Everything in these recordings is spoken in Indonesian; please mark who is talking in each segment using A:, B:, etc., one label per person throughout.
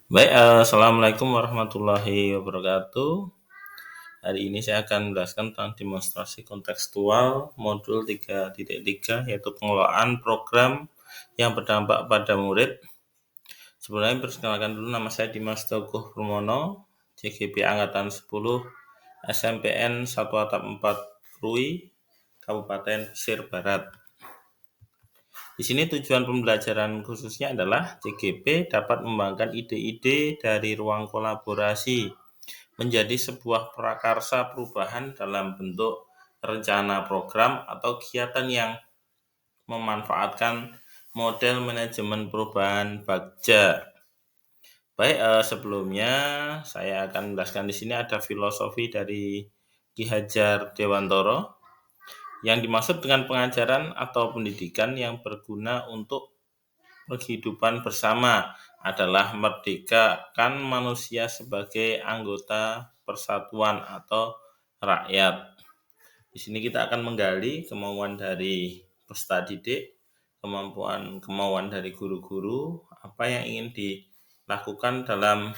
A: Baik, assalamualaikum warahmatullahi wabarakatuh. Hari ini saya akan menjelaskan tentang demonstrasi kontekstual modul 3.3 yaitu pengelolaan program yang berdampak pada murid. Sebelumnya perkenalkan dulu, nama saya Dimas Teguh Purmono, CGP Angkatan 10, SMPN 1 Atap 4 Krui, Kabupaten Pesisir Barat. Di sini tujuan pembelajaran khususnya adalah CGP dapat mengembangkan ide-ide dari ruang kolaborasi menjadi sebuah prakarsa perubahan dalam bentuk rencana program atau kegiatan yang memanfaatkan model manajemen perubahan Bagja. Baik, sebelumnya saya akan menjelaskan di sini ada filosofi dari Ki Hajar Dewantoro. Yang dimaksud dengan pengajaran atau pendidikan yang berguna untuk penghidupan bersama adalah merdekakan manusia sebagai anggota persatuan atau rakyat. Di sini kita akan menggali kemauan dari peserta didik, kemauan dari guru-guru, apa yang ingin dilakukan dalam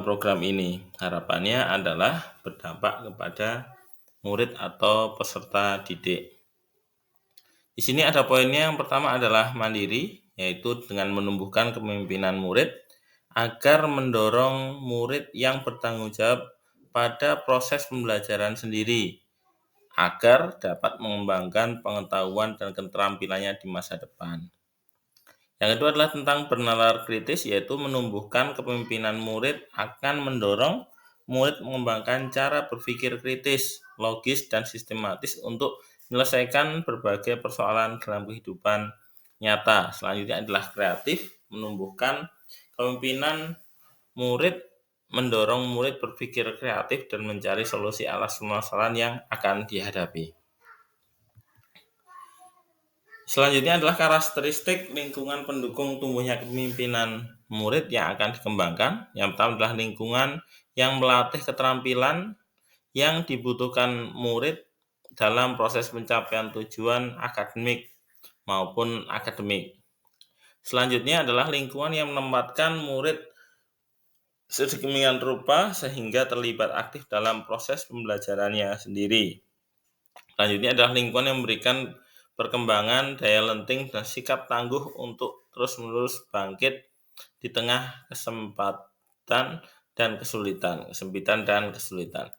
A: program ini. Harapannya adalah berdampak kepada murid atau peserta didik. Di sini ada poinnya. Yang pertama adalah mandiri, yaitu dengan menumbuhkan kepemimpinan murid agar mendorong murid yang bertanggung jawab pada proses pembelajaran sendiri agar dapat mengembangkan pengetahuan dan keterampilannya di masa depan. Yang kedua adalah tentang bernalar kritis, yaitu menumbuhkan kepemimpinan murid akan mendorong murid mengembangkan cara berpikir kritis, logis, dan sistematis untuk menyelesaikan berbagai persoalan dalam kehidupan nyata. Selanjutnya adalah kreatif, menumbuhkan kepemimpinan murid mendorong murid berpikir kreatif dan mencari solusi atas permasalahan yang akan dihadapi. Selanjutnya adalah karakteristik lingkungan pendukung tumbuhnya kepemimpinan murid yang akan dikembangkan. Yang pertama adalah lingkungan yang melatih keterampilan yang dibutuhkan murid dalam proses pencapaian tujuan akademik maupun akademik. Selanjutnya adalah lingkungan yang menempatkan murid sedemikian rupa sehingga terlibat aktif dalam proses pembelajarannya sendiri. Selanjutnya adalah lingkungan yang memberikan perkembangan daya lenting dan sikap tangguh untuk terus-menerus bangkit di tengah kesempitan dan kesulitan.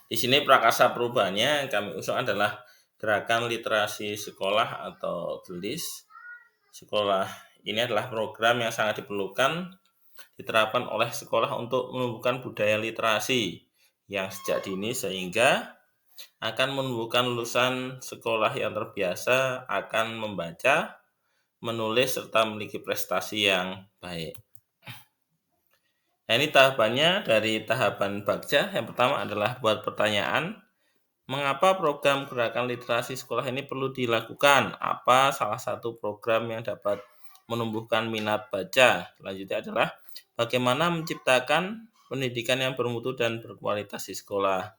A: Di sini prakarsa perubahannya yang kami usung adalah gerakan literasi sekolah atau GELIS. Sekolah ini adalah program yang sangat diperlukan diterapkan oleh sekolah untuk menumbuhkan budaya literasi yang sejak dini sehingga akan menumbuhkan lulusan sekolah yang terbiasa akan membaca, menulis, serta memiliki prestasi yang baik. Nah, ini tahapannya dari tahapan Bagja. Yang pertama adalah buat pertanyaan, mengapa program gerakan literasi sekolah ini perlu dilakukan? Apa salah satu program yang dapat menumbuhkan minat baca? Selanjutnya adalah bagaimana menciptakan pendidikan yang bermutu dan berkualitas di sekolah.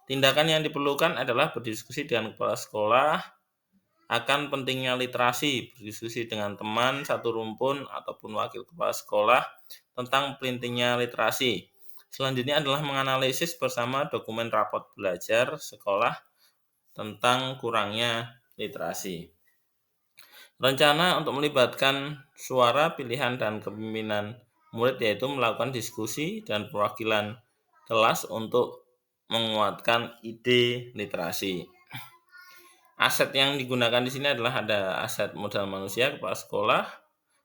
A: Tindakan yang diperlukan adalah berdiskusi dengan kepala sekolah akan pentingnya literasi, berdiskusi dengan teman satu rumpun ataupun wakil kepala sekolah tentang pentingnya literasi. Selanjutnya adalah menganalisis bersama dokumen rapot belajar sekolah tentang kurangnya literasi. Rencana untuk melibatkan suara, pilihan, dan kepemimpinan murid yaitu melakukan diskusi dan perwakilan kelas untuk menguatkan ide literasi. Aset yang digunakan di sini adalah ada aset modal manusia, kepala sekolah,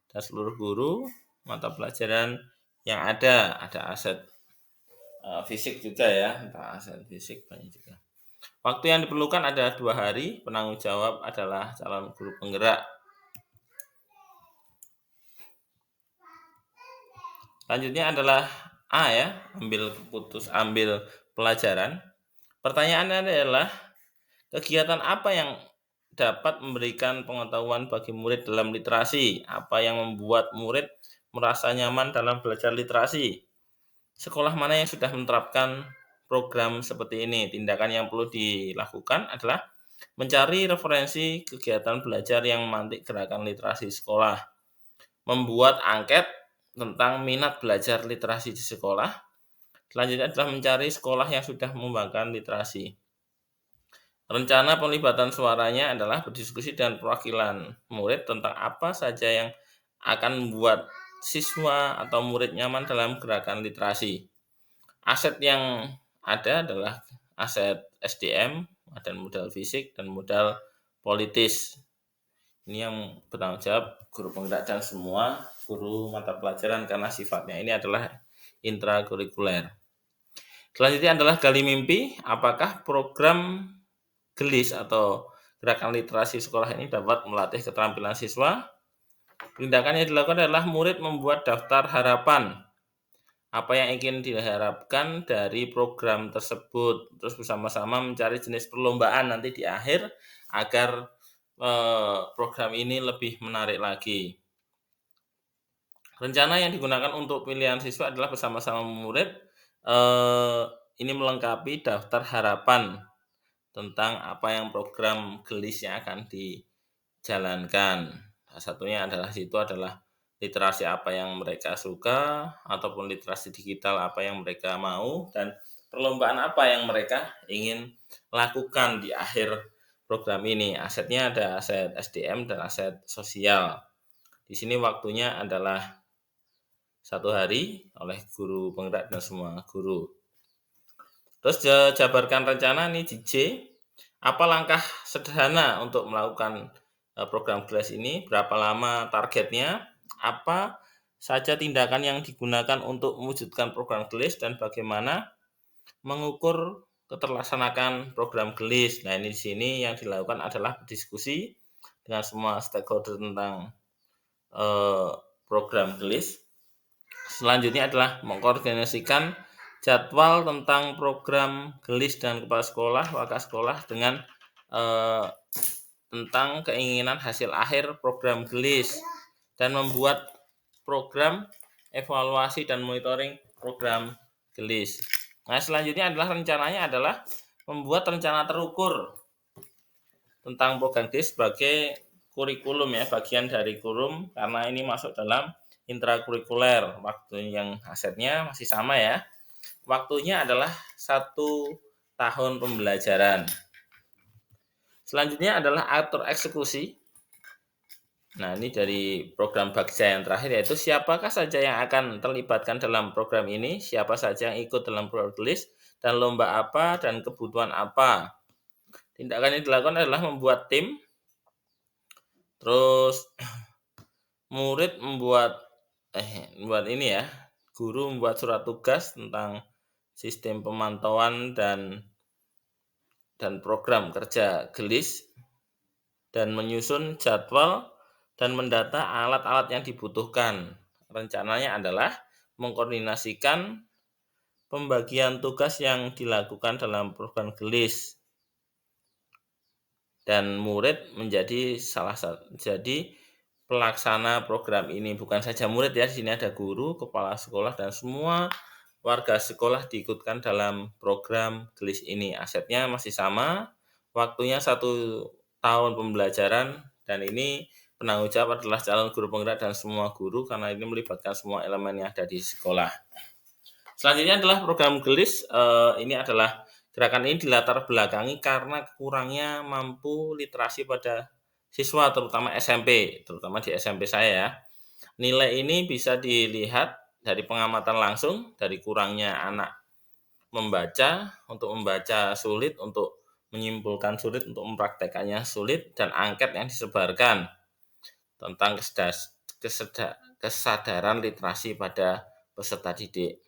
A: dan seluruh guru, mata pelajaran yang ada aset fisik juga ya, aset fisik banyak juga. Waktu yang diperlukan ada 2 hari, penanggung jawab adalah calon guru penggerak. Selanjutnya adalah A ya, ambil pelajaran. Pertanyaannya adalah kegiatan apa yang dapat memberikan pengetahuan bagi murid dalam literasi? Apa yang membuat murid merasa nyaman dalam belajar literasi? Sekolah mana yang sudah menerapkan program seperti ini? Tindakan yang perlu dilakukan adalah mencari referensi kegiatan belajar yang memantik gerakan literasi sekolah. membuat angket tentang minat belajar literasi di sekolah. Selanjutnya adalah mencari sekolah yang sudah mengembangkan literasi. Rencana pelibatan suaranya adalah berdiskusi dengan perwakilan murid tentang apa saja yang akan membuat siswa atau murid nyaman dalam gerakan literasi. Aset yang ada adalah aset SDM, dan modal fisik, dan modal politis. Ini yang bertanggung jawab guru penggerak dan semua guru mata pelajaran karena sifatnya ini adalah intrakurikuler. Selanjutnya adalah gali mimpi. Apakah program GELIS atau gerakan literasi sekolah ini dapat melatih keterampilan siswa? Tindakan yang dilakukan adalah murid membuat daftar harapan. Apa yang ingin diharapkan dari program tersebut, terus bersama-sama mencari jenis perlombaan nanti di akhir agar program ini lebih menarik lagi. Rencana yang digunakan untuk pilihan siswa adalah bersama-sama murid ini melengkapi daftar harapan tentang apa yang program GELIS yang akan dijalankan. Salah satunya adalah literasi apa yang mereka suka, ataupun literasi digital apa yang mereka mau, dan perlombaan apa yang mereka ingin lakukan di akhir program ini. Asetnya ada aset SDM dan aset sosial. Di sini waktunya adalah 1 hari oleh guru penggerak dan semua guru. Terus jabarkan rencana nih J. Apa langkah sederhana untuk melakukan program GELIS ini? Berapa lama targetnya? Apa saja tindakan yang digunakan untuk mewujudkan program GELIS dan bagaimana mengukur keterlaksanaan program GELIS. Nah, ini di sini yang dilakukan adalah berdiskusi dengan semua stakeholder tentang program GELIS. Selanjutnya adalah mengkoordinasikan jadwal tentang program GELIS dan kepala sekolah, wakil sekolah dengan tentang keinginan hasil akhir program GELIS dan membuat program evaluasi dan monitoring program GELIS. Nah, selanjutnya rencananya adalah membuat rencana terukur tentang program GELIS sebagai kurikulum ya, bagian dari kurikulum karena ini masuk dalam intrakurikuler. Waktu yang asetnya masih sama ya. Waktunya adalah 1 tahun pembelajaran. Selanjutnya adalah atur eksekusi. Nah, ini dari program Bagja yang terakhir, yaitu siapakah saja yang akan terlibatkan dalam program ini, siapa saja yang ikut dalam program GELIS, dan lomba apa, dan kebutuhan apa. Tindakan yang dilakukan adalah membuat tim, terus murid membuat ini ya, guru membuat surat tugas tentang sistem pemantauan dan program kerja GELIS, dan menyusun jadwal dan mendata alat-alat yang dibutuhkan. Rencananya adalah mengkoordinasikan pembagian tugas yang dilakukan dalam program GELIS. Dan murid menjadi jadi pelaksana program ini. Bukan saja murid ya, di sini ada guru, kepala sekolah, dan semua warga sekolah diikutkan dalam program GELIS ini. Asetnya masih sama, waktunya 1 tahun pembelajaran, dan ini penanggung jawab adalah calon guru penggerak dan semua guru karena ini melibatkan semua elemen yang ada di sekolah. Selanjutnya adalah program GELIS. Ini adalah gerakan ini dilatar belakangi karena kurangnya mampu literasi pada siswa terutama SMP, terutama di SMP saya ya. Nilai ini bisa dilihat dari pengamatan langsung, dari kurangnya anak membaca, untuk membaca sulit, untuk menyimpulkan sulit, untuk mempraktekannya sulit, dan angket yang disebarkan tentang kesadaran literasi pada peserta didik.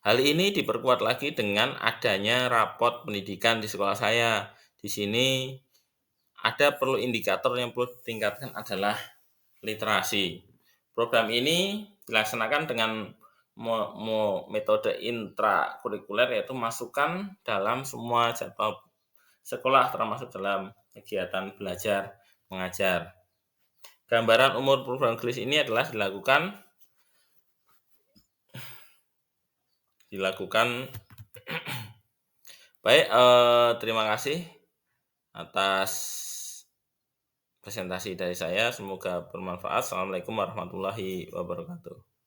A: Hal ini diperkuat lagi dengan adanya rapot pendidikan di sekolah saya. Di sini ada perlu indikator yang perlu ditingkatkan adalah literasi. Program ini dilaksanakan dengan metode intrakurikuler, yaitu masukkan dalam semua jadwal sekolah termasuk dalam kegiatan belajar mengajar. Gambaran umur program GELIS ini adalah dilakukan baik. Terima kasih atas presentasi dari saya, semoga bermanfaat. Assalamualaikum warahmatullahi wabarakatuh.